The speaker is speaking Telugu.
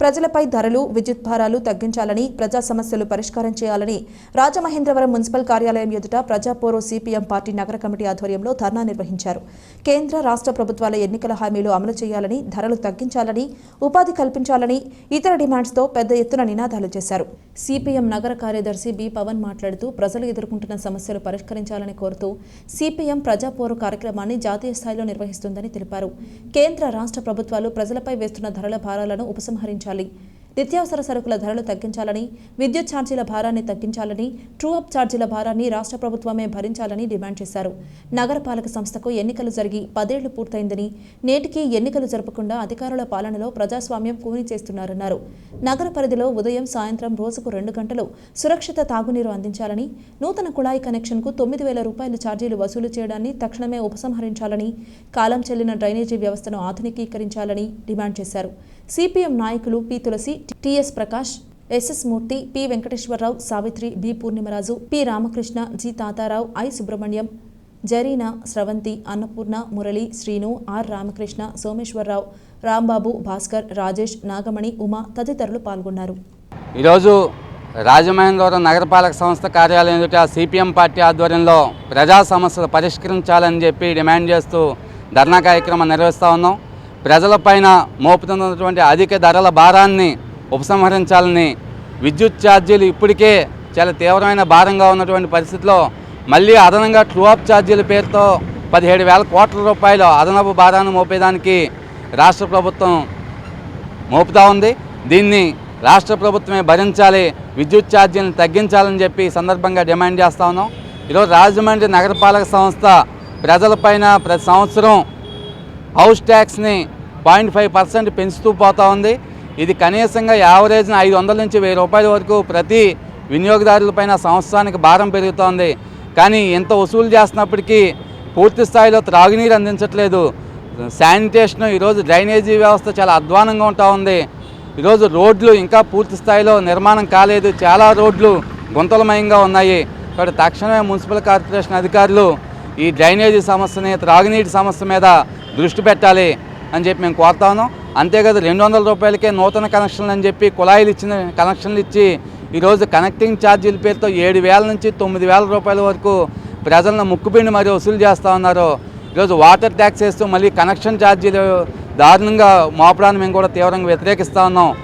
ప్రజలపై ధరలు, విద్యుత్ భారాలు తగ్గించాలని, ప్రజా సమస్యలు పరిష్కారం చేయాలని రాజమహేంద్రవరం మున్సిపల్ కార్యాలయం ఎదుట ప్రజాపోరు సిపిఎం పార్టీ నగర కమిటీ ఆధ్వర్యంలో ధర్నా నిర్వహించారు. కేంద్ర, రాష్ట్ర ప్రభుత్వాల ఎన్నికల హామీలు అమలు చేయాలని, ధరలు తగ్గించాలని, ఉపాధి కల్పించాలని ఇతర డిమాండ్స్తో పెద్ద ఎత్తున నినాదాలు చేశారు. సిపిఎం నగర కార్యదర్శి బి పవన్ మాట్లాడుతూ ప్రజలు ఎదుర్కొంటున్న సమస్యలు పరిష్కరించాలని కోరుతూ సిపిఎం ప్రజాపోరు కార్యక్రమాన్ని జాతీయ స్థాయిలో నిర్వహిస్తుందని తెలిపారు. కేంద్ర, రాష్ట్ర ప్రభుత్వాలు ప్రజలపై వేస్తున్న ధరల భారాలను ఉపసంహరించాలి, నిత్యావసర సరుకుల ధరలు తగ్గించాలని, విద్యుత్ ఛార్జీల భారాన్ని తగ్గించాలని, ట్రూ అప్ ఛార్జీల భారాన్ని రాష్ట్ర ప్రభుత్వమే భరించాలని డిమాండ్ చేశారు. నగరపాలక సంస్థకు ఎన్నికలు జరిగి 10 ఏళ్లు పూర్తయిందని, నేటికి ఎన్నికలు జరపకుండా అధికారుల పాలనలో ప్రజాస్వామ్యం కూని చేస్తున్నారన్నారు. నగర పరిధిలో ఉదయం, సాయంత్రం రోజుకు 2 గంటలు సురక్షిత తాగునీరు అందించాలని, నూతన కుళాయి కనెక్షన్కు 9,000 రూపాయల ఛార్జీలు వసూలు చేయడాన్ని తక్షణమే ఉపసంహరించాలని, కాలం చెల్లిన డ్రైనేజీ వ్యవస్థను ఆధునికీకరించాలని డిమాండ్ చేశారు. సిపిఎం నాయకులు P Tulasi, TS Prakash, SS Murthy, P Venkateswararao, Savitri, B Purnimaraju, P Ramakrishna, G Tatarao, I Subrahmanyam, Zarina, Sravanthi, Annapurna, Murali, Srinu, R Ramakrishna, Someswararao, Rambabu, Bhaskar, Rajesh, Nagamani, Uma తదితరులు పాల్గొన్నారు. ఈరోజు రాజమహేంద్రవరం నగరపాలక సంస్థ కార్యాలయం ఎదుట సిపిఎం పార్టీ ఆధ్వర్యంలో ప్రజా సమస్యలు పరిష్కరించాలని చెప్పి డిమాండ్ చేస్తూ ధర్నా కార్యక్రమం నిర్వహిస్తూ ఉన్నాం. ప్రజలపైన మోపుతున్నటువంటి అధిక ధరల భారాన్ని ఉపసంహరించాలని, విద్యుత్ ఛార్జీలు ఇప్పటికే చాలా తీవ్రమైన భారంగా ఉన్నటువంటి పరిస్థితిలో మళ్ళీ అదనంగా ట్రూ అప్ ఛార్జీల పేరుతో 17,000 కోట్ల రూపాయలు అదనపు భారాన్ని మోపేదానికి రాష్ట్ర ప్రభుత్వం మోపుతూ ఉంది. దీన్ని రాష్ట్ర ప్రభుత్వమే భరించాలి, విద్యుత్ ఛార్జీలను తగ్గించాలని చెప్పి సందర్భంగా డిమాండ్ చేస్తూ ఉన్నాం. ఈరోజు రాజమండ్రి నగరపాలక సంస్థ ప్రజలపైన ప్రతి సంవత్సరం హౌస్ ట్యాక్స్ని 0.5% పెంచుతూ పోతూ ఉంది. ఇది కనీసంగా యావరేజ్న 500 నుంచి 1000 రూపాయల వరకు ప్రతి వినియోగదారులపైన సంవత్సరానికి భారం పెరుగుతోంది. కానీ ఎంత వసూలు చేస్తున్నప్పటికీ పూర్తి స్థాయిలో త్రాగునీరు అందించట్లేదు. శానిటేషన్, ఈరోజు డ్రైనేజీ వ్యవస్థ చాలా అధ్వానంగా ఉంటా ఉంది. ఈరోజు రోడ్లు ఇంకా పూర్తి స్థాయిలో నిర్మాణం కాలేదు, చాలా రోడ్లు గుంతలమయంగా ఉన్నాయి. కాబట్టి తక్షణమే మున్సిపల్ కార్పొరేషన్ అధికారులు ఈ డ్రైనేజీ సమస్యని, త్రాగునీటి సమస్య మీద దృష్టి పెట్టాలి అని చెప్పి మేము కోరుతా ఉన్నాం. అంతేకాదు 200 రూపాయలకే నూతన కనెక్షన్లు అని చెప్పి కుళాయిలు ఇచ్చిన కనెక్షన్లు ఇచ్చి ఈరోజు కనెక్టింగ్ ఛార్జీల పేరుతో 7,000 నుంచి 9,000 రూపాయల వరకు ప్రజలను ముక్కుపిండి మరి వసూలు చేస్తూ ఉన్నారు. ఈరోజు వాటర్ ట్యాక్స్ వేస్తూ మళ్ళీ కనెక్షన్ ఛార్జీలు దారుణంగా మోపడాన్ని మేము కూడా తీవ్రంగా వ్యతిరేకిస్తూ ఉన్నాం.